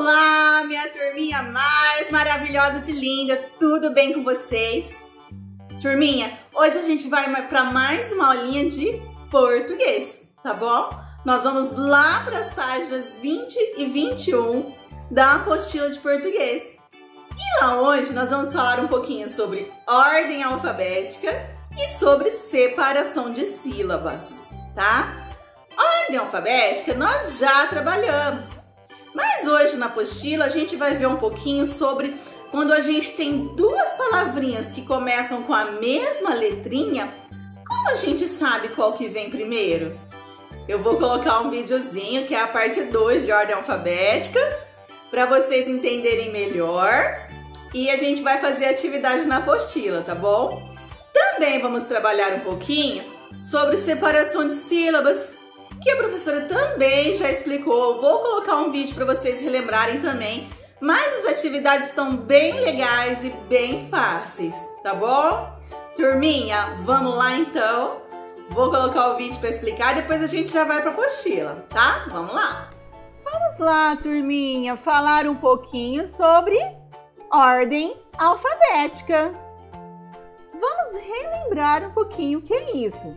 Olá, minha turminha mais maravilhosa de linda, tudo bem com vocês? Turminha, hoje a gente vai para mais uma aulinha de português, tá bom? Nós vamos lá para as páginas 20 e 21 da apostila de português. E lá hoje nós vamos falar um pouquinho sobre ordem alfabética e sobre separação de sílabas, tá? Ordem alfabética nós já trabalhamos, mas hoje na apostila a gente vai ver um pouquinho sobre quando a gente tem duas palavrinhas que começam com a mesma letrinha, como a gente sabe qual que vem primeiro? Eu vou colocar um videozinho que é a parte 2 de ordem alfabética para vocês entenderem melhor e a gente vai fazer atividade na apostila, tá bom? Também vamos trabalhar um pouquinho sobre separação de sílabas, que a professora também já explicou. Vou colocar um vídeo para vocês relembrarem também, mas as atividades estão bem legais e bem fáceis, tá bom? Turminha, vamos lá então. Vou colocar o vídeo para explicar, depois a gente já vai para a apostila, tá? Vamos lá. Vamos lá, turminha, falar um pouquinho sobre ordem alfabética. Vamos relembrar um pouquinho o que é isso.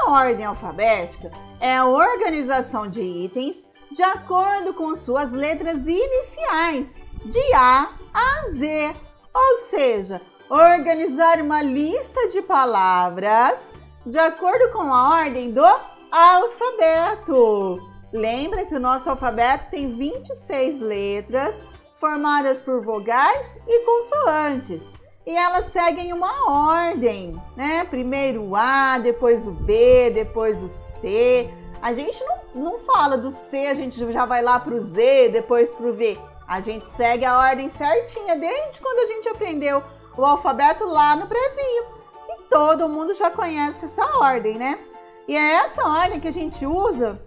A ordem alfabética é a organização de itens de acordo com suas letras iniciais, de A a Z, ou seja, organizar uma lista de palavras de acordo com a ordem do alfabeto. Lembra que o nosso alfabeto tem 26 letras formadas por vogais e consoantes. E elas seguem uma ordem, né? Primeiro o A, depois o B, depois o C. A gente não fala do C, a gente já vai lá para o Z, depois para o V. A gente segue a ordem certinha desde quando a gente aprendeu o alfabeto lá no prezinho. E todo mundo já conhece essa ordem, né? E é essa ordem que a gente usa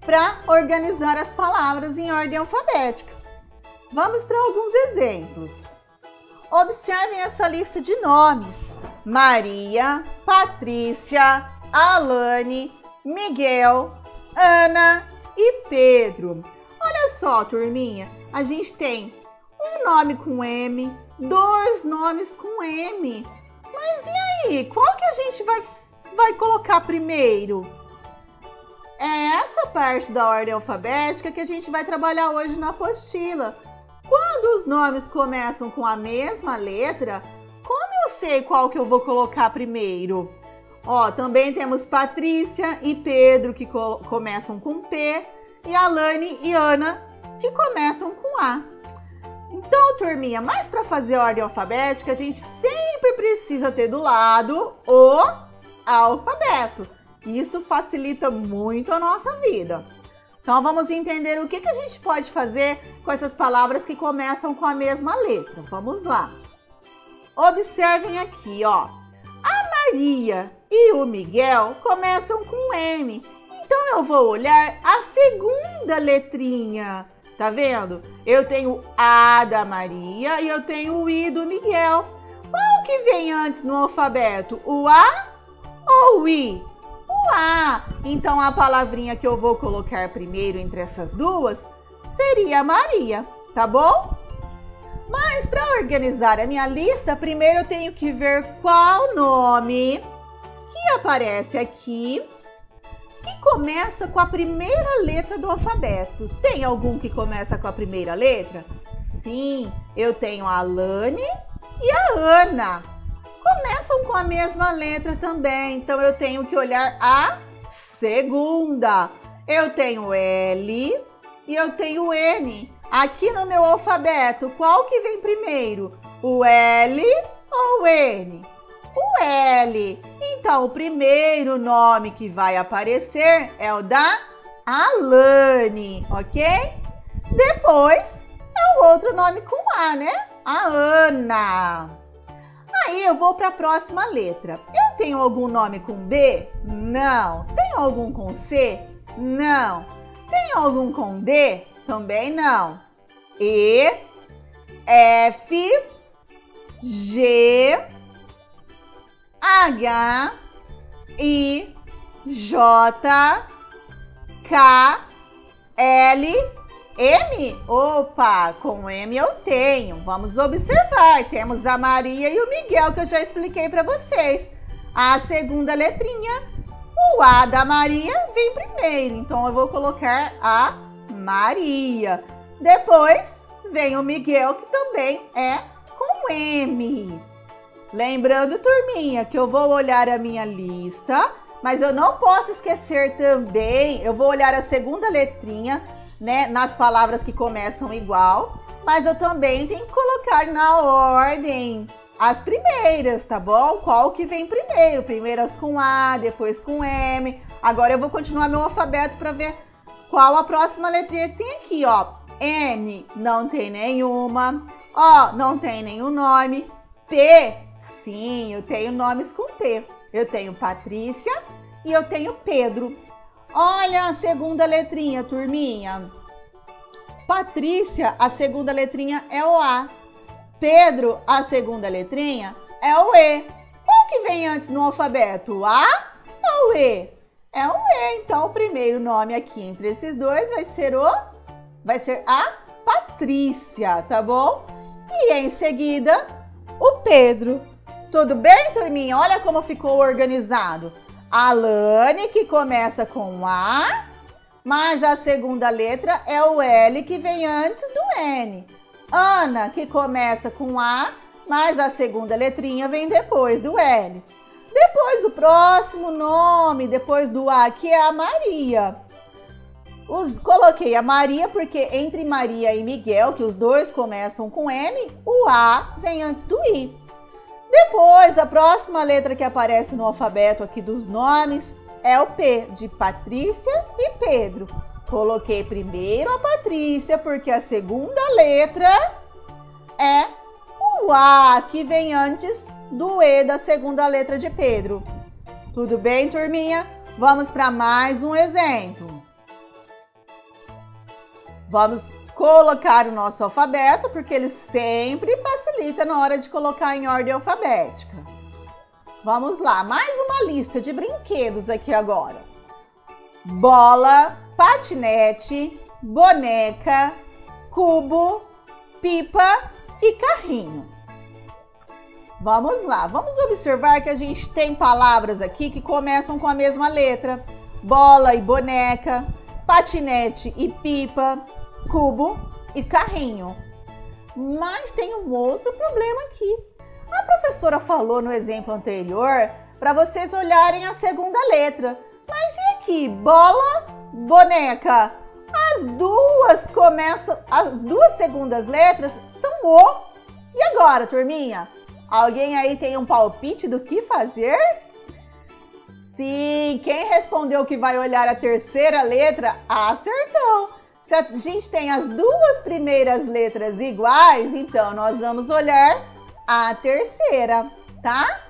para organizar as palavras em ordem alfabética. Vamos para alguns exemplos. Observem essa lista de nomes: Maria, Patrícia, Alane, Miguel, Ana e Pedro. Olha só, turminha, a gente tem um nome com M, dois nomes com M. Mas e aí, qual que a gente vai colocar primeiro? É essa parte da ordem alfabética que a gente vai trabalhar hoje na apostila. Quando os nomes começam com a mesma letra, como eu sei qual que eu vou colocar primeiro? Ó, também temos Patrícia e Pedro que começam com P e Alane e Ana que começam com A. Então, turminha, mas para fazer a ordem alfabética, a gente sempre precisa ter do lado o alfabeto. Isso facilita muito a nossa vida. Então, vamos entender o que a gente pode fazer com essas palavras que começam com a mesma letra. Vamos lá. Observem aqui, ó. A Maria e o Miguel começam com M. Então, eu vou olhar a segunda letrinha. Tá vendo? Eu tenho A da Maria e eu tenho o I do Miguel. Qual que vem antes no alfabeto? O A ou o I? A. Então, a palavrinha que eu vou colocar primeiro entre essas duas seria Maria, tá bom? Mas para organizar a minha lista, primeiro eu tenho que ver qual nome que aparece aqui que começa com a primeira letra do alfabeto. Tem algum que começa com a primeira letra? Sim, eu tenho a Alane e a Ana. Começam com a mesma letra também, então eu tenho que olhar a segunda. Eu tenho L e eu tenho N. Aqui no meu alfabeto, qual que vem primeiro? O L ou o N? O L. Então, o primeiro nome que vai aparecer é o da Alane, ok? Depois é o outro nome com A, né? A Ana. Aí eu vou para a próxima letra. Eu tenho algum nome com B? Não. Tenho algum com C? Não. Tenho algum com D? Também não. E, F, G, H, I, J, K, L M? Opa, com M eu tenho. Vamos observar. Temos a Maria e o Miguel, que eu já expliquei para vocês. A segunda letrinha, o A da Maria vem primeiro. Então, eu vou colocar a Maria. Depois, vem o Miguel, que também é com M. Lembrando, turminha, que eu vou olhar a minha lista, mas eu não posso esquecer também, eu vou olhar a segunda letrinha, né, nas palavras que começam igual, mas eu também tenho que colocar na ordem as primeiras, tá bom? Qual que vem primeiro? Primeiras com A, depois com M. Agora eu vou continuar meu alfabeto para ver qual a próxima letrinha que tem aqui, ó. N, não tem nenhuma. O, não tem nenhum nome. P, sim, eu tenho nomes com P. Eu tenho Patrícia e eu tenho Pedro. Olha a segunda letrinha, turminha. Patrícia, a segunda letrinha é o A. Pedro, a segunda letrinha é o E. Qual que vem antes no alfabeto? O A ou o E? É o E. Então, o primeiro nome aqui entre esses dois vai ser a Patrícia, tá bom? E em seguida, o Pedro. Tudo bem, turminha? Olha como ficou organizado. A Alane, que começa com A, mas a segunda letra é o L, que vem antes do N. Ana, que começa com A, mas a segunda letrinha vem depois do L. Depois, o próximo nome, depois do A, que é a Maria. Coloquei a Maria porque entre Maria e Miguel, que os dois começam com M, o A vem antes do I. Depois, a próxima letra que aparece no alfabeto aqui dos nomes é o P, de Patrícia e Pedro. Coloquei primeiro a Patrícia, porque a segunda letra é o A, que vem antes do E da segunda letra de Pedro. Tudo bem, turminha? Vamos para mais um exemplo. Vamos colocar o nosso alfabeto, porque ele sempre facilita na hora de colocar em ordem alfabética. Vamos lá, mais uma lista de brinquedos aqui agora. Bola, patinete, boneca, cubo, pipa e carrinho. Vamos lá, vamos observar que a gente tem palavras aqui que começam com a mesma letra. Bola e boneca, patinete e pipa, cubo e carrinho. Mas tem um outro problema aqui. A professora falou no exemplo anterior para vocês olharem a segunda letra. Mas e aqui? Bola, boneca. As duas segundas letras são O. E agora, turminha? Alguém aí tem um palpite do que fazer? Sim, quem respondeu que vai olhar a terceira letra, acertou. Se a gente tem as duas primeiras letras iguais, então nós vamos olhar a terceira, tá?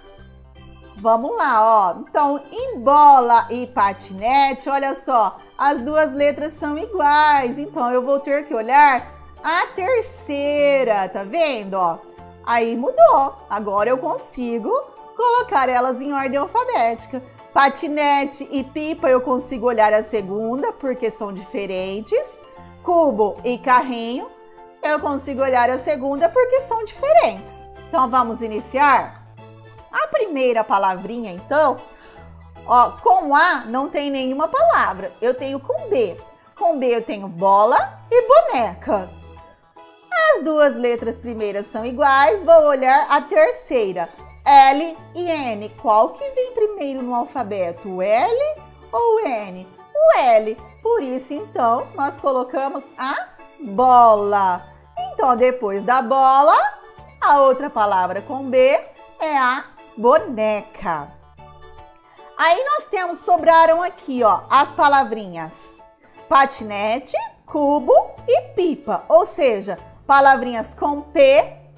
Vamos lá, ó. Então, em bola e patinete, olha só, as duas letras são iguais. Então, eu vou ter que olhar a terceira, tá vendo, ó? Aí mudou. Agora eu consigo colocar elas em ordem alfabética. Patinete e pipa eu consigo olhar a segunda, porque são diferentes. Cubo e carrinho eu consigo olhar a segunda, porque são diferentes. Então, vamos iniciar? A primeira palavrinha, então, ó, com A não tem nenhuma palavra. Eu tenho com B. Com B eu tenho bola e boneca. As duas letras primeiras são iguais, vou olhar a terceira. L e N. Qual que vem primeiro no alfabeto? O L ou o N? O L. Por isso, então, nós colocamos a bola. Então, depois da bola, a outra palavra com B é a boneca. Aí nós sobraram aqui, ó, as palavrinhas patinete, cubo e pipa. Ou seja, palavrinhas com P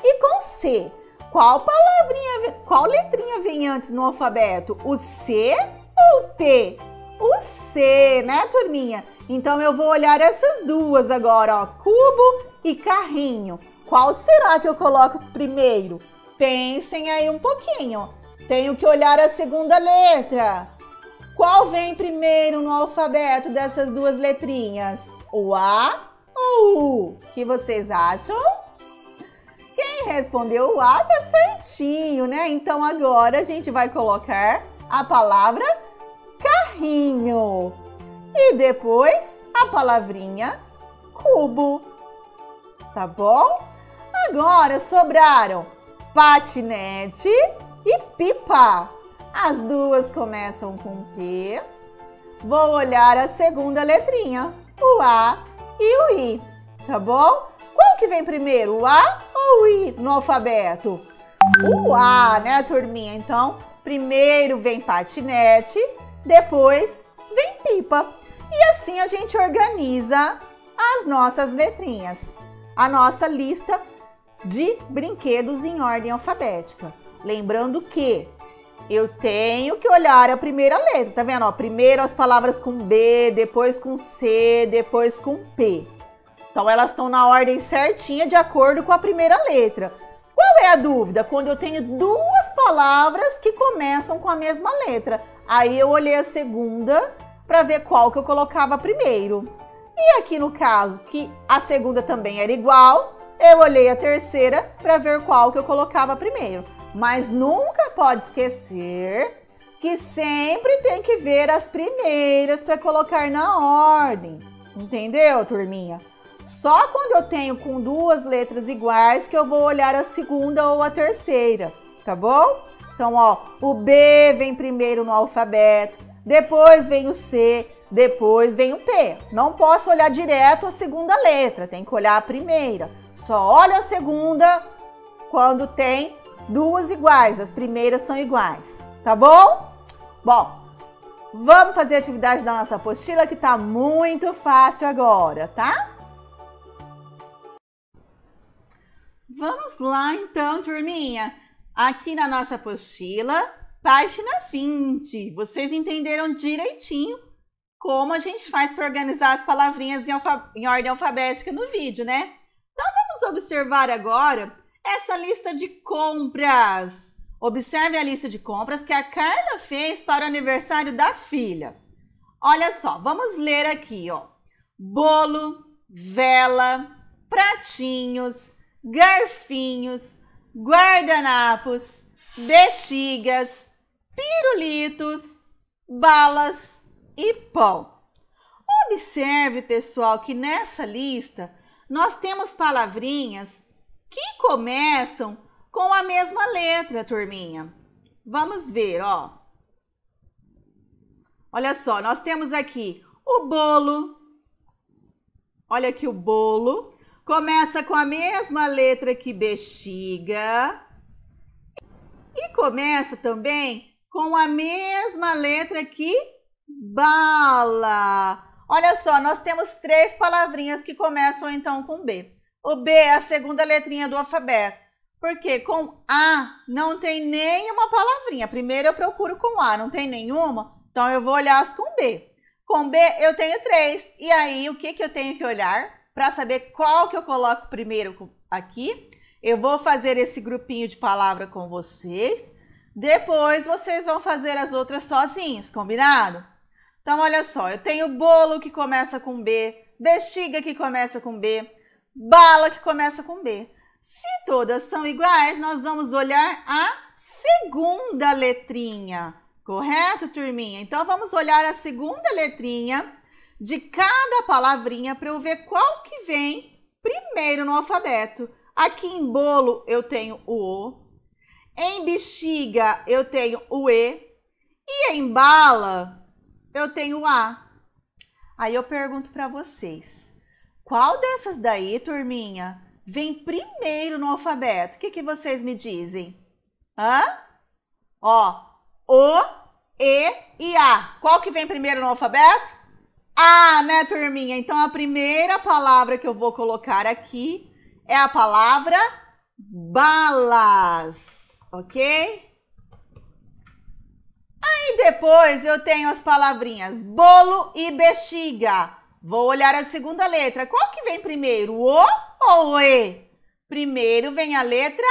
e com C. Qual letrinha vem antes no alfabeto? O C ou o P? O C, né, turminha? Então, eu vou olhar essas duas agora, ó, cubo e carrinho. Qual será que eu coloco primeiro? Pensem aí um pouquinho. Tenho que olhar a segunda letra. Qual vem primeiro no alfabeto dessas duas letrinhas? O A ou U? O que vocês acham? Quem respondeu o A tá certinho, né? Então agora a gente vai colocar a palavra carrinho e depois a palavrinha cubo, tá bom? Agora sobraram patinete e pipa. As duas começam com P. Vou olhar a segunda letrinha, o A e o I, tá bom? Qual que vem primeiro, o A ou o I no alfabeto? O A, né, turminha? Então, primeiro vem patinete, depois vem pipa. E assim a gente organiza as nossas letrinhas, a nossa lista de brinquedos em ordem alfabética. Lembrando que eu tenho que olhar a primeira letra, tá vendo? Ó, primeiro as palavras com B, depois com C, depois com P. Então elas estão na ordem certinha de acordo com a primeira letra. Qual é a dúvida? Quando eu tenho duas palavras que começam com a mesma letra. Aí eu olhei a segunda para ver qual que eu colocava primeiro. E aqui no caso que a segunda também era igual, eu olhei a terceira para ver qual que eu colocava primeiro. Mas nunca pode esquecer que sempre tem que ver as primeiras para colocar na ordem. Entendeu, turminha? Só quando eu tenho com duas letras iguais que eu vou olhar a segunda ou a terceira, tá bom? Então, ó, o B vem primeiro no alfabeto, depois vem o C, depois vem o P. Não posso olhar direto a segunda letra, tem que olhar a primeira. Só olho a segunda quando tem duas iguais, as primeiras são iguais, tá bom? Bom, vamos fazer a atividade da nossa apostila que tá muito fácil agora, tá? Vamos lá então, turminha. Aqui na nossa apostila, página 20. Vocês entenderam direitinho como a gente faz para organizar as palavrinhas em ordem alfabética no vídeo, né? Então vamos observar agora essa lista de compras. Observe a lista de compras que a Carla fez para o aniversário da filha. Olha só, vamos ler aqui, ó. Bolo, vela, pratinhos, garfinhos, guardanapos, bexigas, pirulitos, balas e pão. Observe, pessoal, que nessa lista nós temos palavrinhas que começam com a mesma letra, turminha. Vamos ver, ó. Olha só, nós temos aqui o bolo. Olha aqui o bolo. Começa com a mesma letra que bexiga. E começa também com a mesma letra que bala. Olha só, nós temos três palavrinhas que começam então com B. O B é a segunda letrinha do alfabeto. Porque com A não tem nenhuma palavrinha. Primeiro eu procuro com A, não tem nenhuma. Então eu vou olhar as com B. Com B eu tenho três. E aí o que eu tenho que olhar? Para saber qual que eu coloco primeiro aqui. Eu vou fazer esse grupinho de palavra com vocês. Depois vocês vão fazer as outras sozinhos, combinado? Então olha só, eu tenho bolo que começa com B, bexiga que começa com B, bala que começa com B. Se todas são iguais, nós vamos olhar a segunda letrinha, correto, turminha? Então vamos olhar a segunda letrinha de cada palavrinha para eu ver qual que vem primeiro no alfabeto. Aqui em bolo eu tenho o O, em bexiga eu tenho o E e em bala eu tenho o A. Aí eu pergunto para vocês, qual dessas daí, turminha, vem primeiro no alfabeto? O que vocês me dizem? Hã? Ó, O, E e A. Qual que vem primeiro no alfabeto? A, né, turminha? Então, a primeira palavra que eu vou colocar aqui é a palavra balas, ok? Aí depois eu tenho as palavrinhas bolo e bexiga. Vou olhar a segunda letra. Qual que vem primeiro, o ou o E? Primeiro vem a letra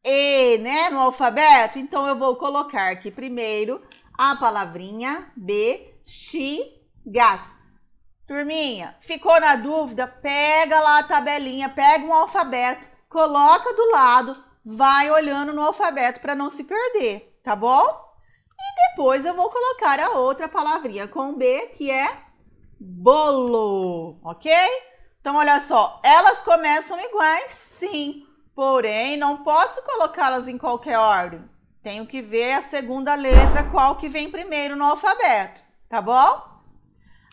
E, né, no alfabeto. Então, eu vou colocar aqui primeiro a palavrinha bexigas. Turminha, ficou na dúvida? Pega lá a tabelinha, pega um alfabeto, coloca do lado, vai olhando no alfabeto para não se perder, tá bom? E depois eu vou colocar a outra palavrinha com B, que é bolo, ok? Então, olha só, elas começam iguais, sim, porém, não posso colocá-las em qualquer ordem. Tenho que ver a segunda letra, qual que vem primeiro no alfabeto, tá bom?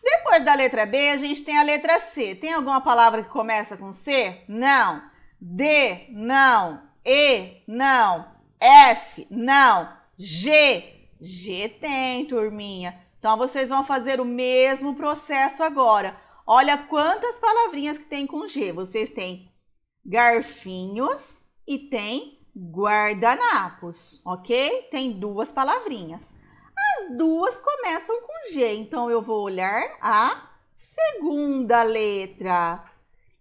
Depois da letra B, a gente tem a letra C. Tem alguma palavra que começa com C? Não. D, não. E, não. F, não. G, G tem, turminha. Então, vocês vão fazer o mesmo processo agora. Olha quantas palavrinhas que tem com G. Vocês têm garfinhos e tem guardanapos, ok? Tem duas palavrinhas. As duas começam com G, então eu vou olhar a segunda letra.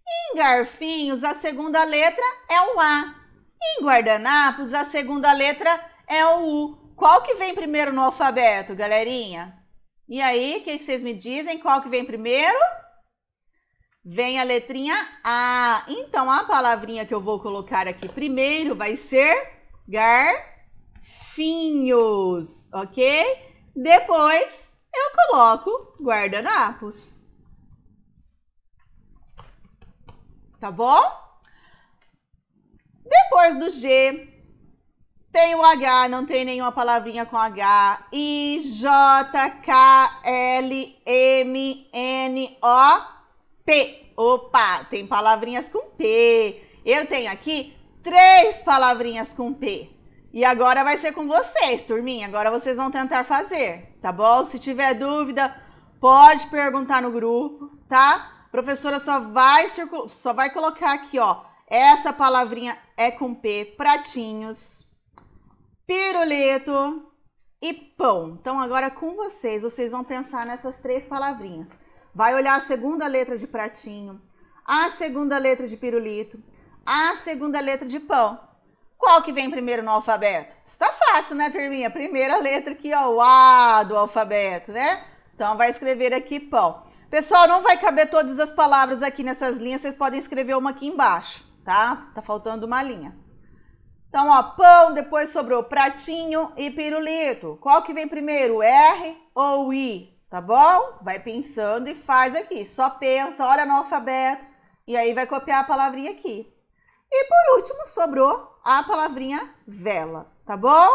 Em garfinhos, a segunda letra é o A. Em guardanapos, a segunda letra é o U. Qual que vem primeiro no alfabeto, galerinha? E aí, o que vocês me dizem? Qual que vem primeiro? Vem a letrinha A. Então, a palavrinha que eu vou colocar aqui primeiro vai ser garfinhos, ok? Depois, eu coloco guardanapos. Tá bom? Depois do G, tem o H, não tem nenhuma palavrinha com H. I, J, K, L, M, N, O, P. Opa, tem palavrinhas com P. Eu tenho aqui 3 palavrinhas com P. E agora vai ser com vocês, turminha. Agora vocês vão tentar fazer, tá bom? Se tiver dúvida, pode perguntar no grupo, tá? A professora só vai colocar aqui, ó. Essa palavrinha é com P, pratinhos, pirulito e pão. Então, agora com vocês vão pensar nessas 3 palavrinhas. Vai olhar a segunda letra de pratinho, a segunda letra de pirulito, a segunda letra de pão. Qual que vem primeiro no alfabeto? Está fácil, né, turminha? Primeira letra aqui, ó, o A do alfabeto, né? Então, vai escrever aqui pão. Pessoal, não vai caber todas as palavras aqui nessas linhas, vocês podem escrever uma aqui embaixo, tá? Tá faltando uma linha. Então, ó, pão, depois sobrou pratinho e pirulito. Qual que vem primeiro, R ou I? Tá bom? Vai pensando e faz aqui. Só pensa, olha no alfabeto e aí vai copiar a palavrinha aqui. E por último, sobrou a palavrinha vela, tá bom?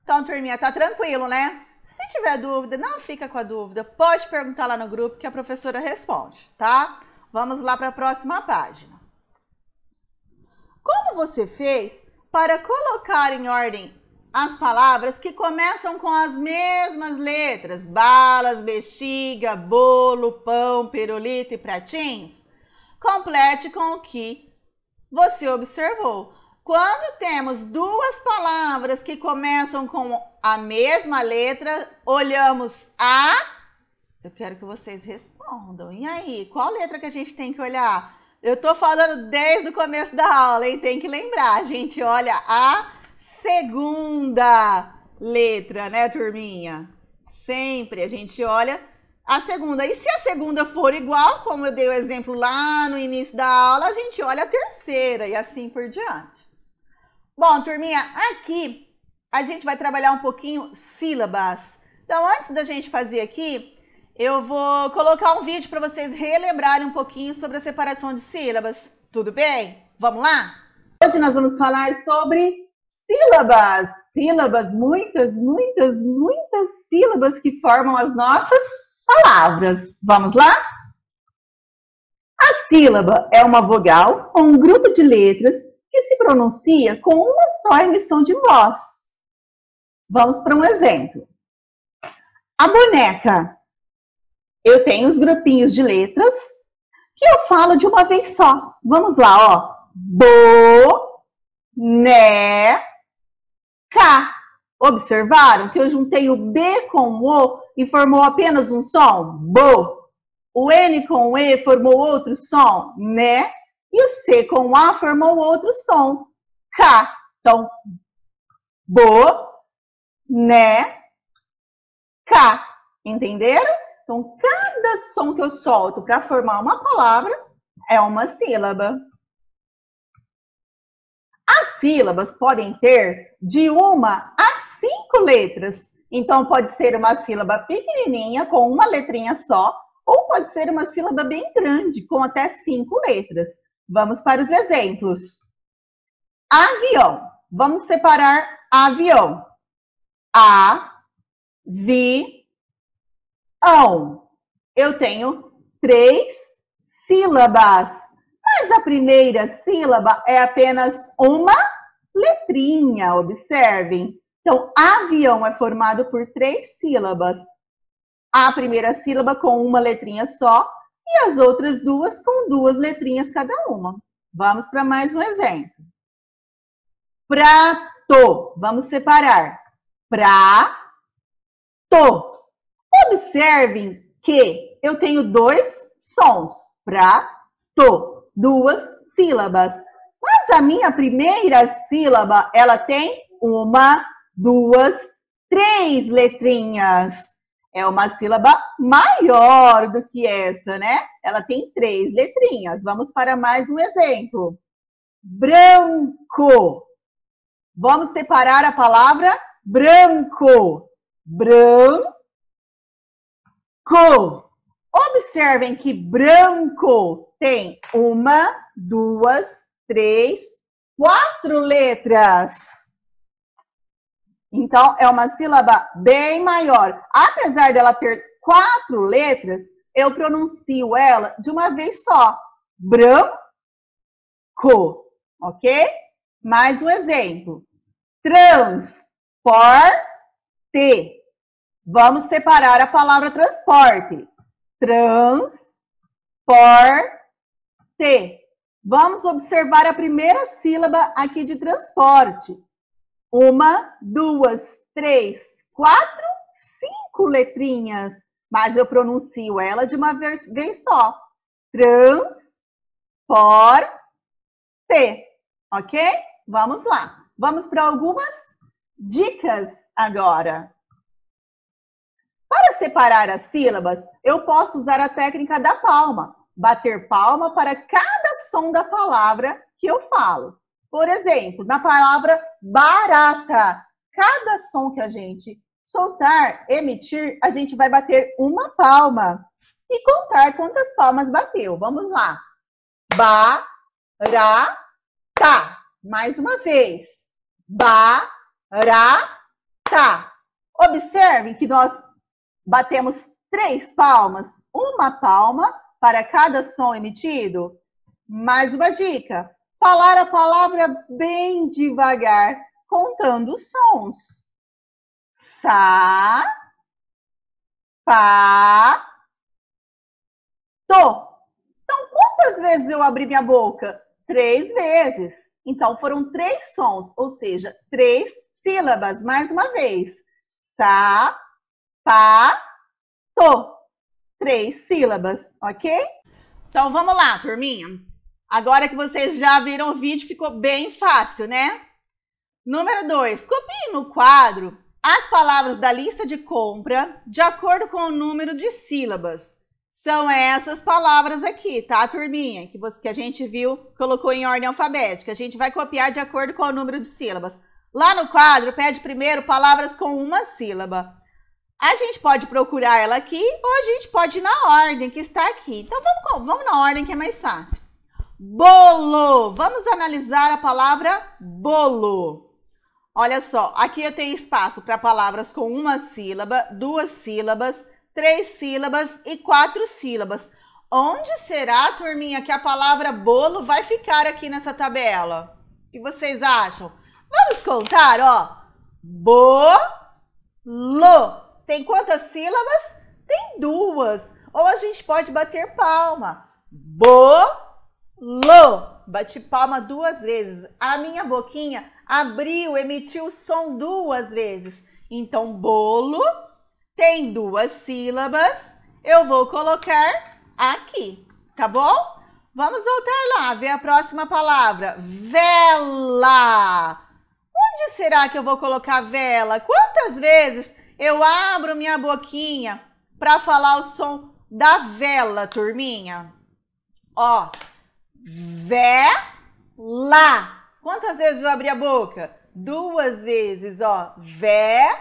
Então, turminha, tá tranquilo, né? Se tiver dúvida, não fica com a dúvida. Pode perguntar lá no grupo que a professora responde, tá? Vamos lá para a próxima página. Como você fez para colocar em ordem as palavras que começam com as mesmas letras? Balas, bexiga, bolo, pão, pirulito e pratinhos? Complete com o que você observou. Quando temos duas palavras que começam com a mesma letra, olhamos a... Eu quero que vocês respondam. E aí, qual letra que a gente tem que olhar? Eu tô falando desde o começo da aula, hein? Tem que lembrar. A gente olha a segunda letra, né, turminha? Sempre a gente olha a segunda. E se a segunda for igual, como eu dei o exemplo lá no início da aula, a gente olha a terceira e assim por diante. Bom, turminha, aqui a gente vai trabalhar um pouquinho sílabas. Então, antes da gente fazer aqui, eu vou colocar um vídeo para vocês relembrarem um pouquinho sobre a separação de sílabas. Tudo bem? Vamos lá? Hoje nós vamos falar sobre sílabas. Sílabas, muitas sílabas que formam as nossas palavras. Vamos lá? A sílaba é uma vogal ou um grupo de letras que se pronuncia com uma só emissão de voz. Vamos para um exemplo. A boneca. Eu tenho os grupinhos de letras que eu falo de uma vez só. Vamos lá, ó. Boneca. Observaram que eu juntei o B com o O e formou apenas um som? Bo. O N com o E formou outro som? Né. E o C com o A formou outro som? K. Então, bo, né, K. Entenderam? Então, cada som que eu solto para formar uma palavra é uma sílaba. As sílabas podem ter de 1 a 5 letras. Então, pode ser uma sílaba pequenininha, com uma letrinha só, ou pode ser uma sílaba bem grande, com até 5 letras. Vamos para os exemplos. Avião. Vamos separar avião. A-vi-ão. Eu tenho 3 sílabas, mas a primeira sílaba é apenas uma letrinha, observem. Então, avião é formado por 3 sílabas. A primeira sílaba com uma letrinha só e as outras duas com 2 letrinhas cada uma. Vamos para mais um exemplo. Prato. Vamos separar. Prato. Observem que eu tenho 2 sons. Prato. 2 sílabas. Mas a minha primeira sílaba, ela tem 1, 2, 3 letrinhas. É uma sílaba maior do que essa, né? Ela tem 3 letrinhas. Vamos para mais um exemplo. Branco. Vamos separar a palavra branco. Branco. Observem que branco tem 1, 2, 3, 4 letras. Então, é uma sílaba bem maior. Apesar dela ter 4 letras, eu pronuncio ela de uma vez só. Branco. Ok? Mais um exemplo. Transporte. Vamos separar a palavra transporte. Transporte. Vamos observar a primeira sílaba aqui de transporte. 1, 2, 3, 4, 5 letrinhas. Mas eu pronuncio ela de uma vez só. Transporte. Ok? Vamos lá. Vamos para algumas dicas agora. Para separar as sílabas, eu posso usar a técnica da palma. Bater palma para cada som da palavra que eu falo. Por exemplo, na palavra barata, cada som que a gente soltar, emitir, a gente vai bater uma palma e contar quantas palmas bateu. Vamos lá. Barata. Mais uma vez. Barata. Observem que nós batemos 3 palmas, uma palma para cada som emitido. Mais uma dica. Falar a palavra bem devagar, contando os sons. Sa, pa, to. Então, quantas vezes eu abri minha boca? 3 vezes. Então, foram 3 sons, ou seja, 3 sílabas. Mais uma vez. Sa, pa, to. 3 sílabas, ok? Então, vamos lá, turminha. Agora que vocês já viram o vídeo, ficou bem fácil, né? Número 2. Copie no quadro as palavras da lista de compra de acordo com o número de sílabas. São essas palavras aqui, tá, turminha? Que a gente viu, colocou em ordem alfabética. A gente vai copiar de acordo com o número de sílabas. Lá no quadro, pede primeiro palavras com uma sílaba. A gente pode procurar ela aqui ou a gente pode ir na ordem que está aqui. Então, vamos na ordem que é mais fácil. Bolo. Vamos analisar a palavra bolo. Olha só, aqui eu tenho espaço para palavras com uma sílaba, 2 sílabas, 3 sílabas e 4 sílabas. Onde será, turminha, que a palavra bolo vai ficar aqui nessa tabela? O que vocês acham? Vamos contar, ó. Bolo. Tem quantas sílabas? Tem 2. Ou a gente pode bater palma. Bolo. Bati palma 2 vezes. A minha boquinha abriu, emitiu o som 2 vezes. Então, bolo tem 2 sílabas. Eu vou colocar aqui, tá bom? Vamos voltar lá, ver a próxima palavra. Vela. Onde será que eu vou colocar vela? Quantas vezes eu abro minha boquinha para falar o som da vela, turminha? Ó, vela. Quantas vezes eu abri a boca? 2 vezes, ó. Vela.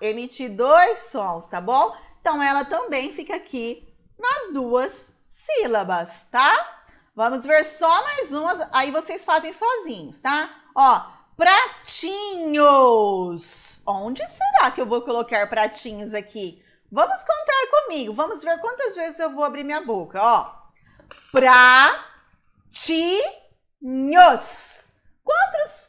Emiti 2 sons, tá bom? Então, ela também fica aqui nas 2 sílabas, tá? Vamos ver só mais umas, aí vocês fazem sozinhos, tá? Ó, pratinhos. Onde será que eu vou colocar pratinhos aqui? Vamos contar comigo, vamos ver quantas vezes eu vou abrir minha boca, ó. Pratinhos.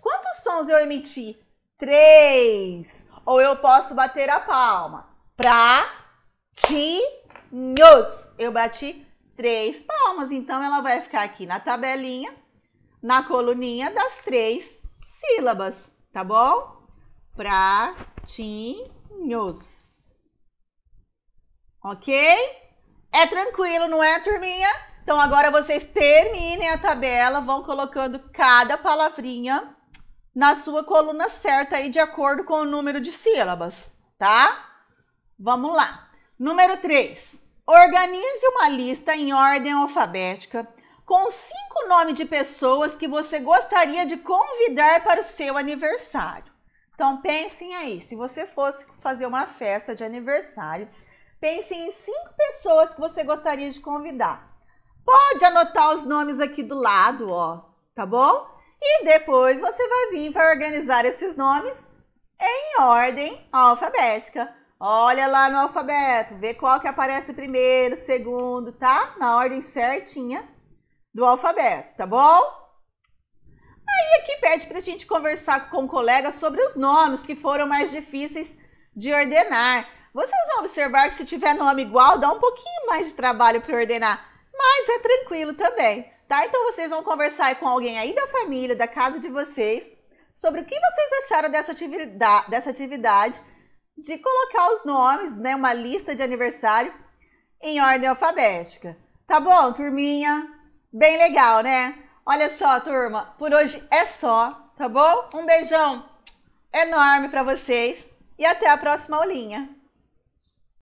Quantos sons eu emiti? 3. Ou eu posso bater a palma. Pratinhos. Eu bati 3 palmas, então ela vai ficar aqui na tabelinha, na coluninha das 3 sílabas, tá bom? Pratinhos. Ok? É tranquilo, não é, turminha? Então agora vocês terminem a tabela, vão colocando cada palavrinha na sua coluna certa aí, de acordo com o número de sílabas, tá? Vamos lá. Número 3. Organize uma lista em ordem alfabética com 5 nomes de pessoas que você gostaria de convidar para o seu aniversário. Então, pensem aí, se você fosse fazer uma festa de aniversário, pense em 5 pessoas que você gostaria de convidar. Pode anotar os nomes aqui do lado, ó, tá bom? E depois você vai vir para organizar esses nomes em ordem alfabética. Olha lá no alfabeto, vê qual que aparece primeiro, segundo, tá? Na ordem certinha do alfabeto, tá bom? Aí aqui pede pra gente conversar com o colega sobre os nomes que foram mais difíceis de ordenar. Vocês vão observar que se tiver nome igual, dá um pouquinho mais de trabalho para ordenar, mas é tranquilo também, tá? Então vocês vão conversar aí com alguém aí da família, da casa de vocês, sobre o que vocês acharam dessa atividade de colocar os nomes, né, uma lista de aniversário em ordem alfabética. Tá bom, turminha? Bem legal, né? Olha só, turma, por hoje é só, tá bom? Um beijão enorme para vocês e até a próxima aulinha.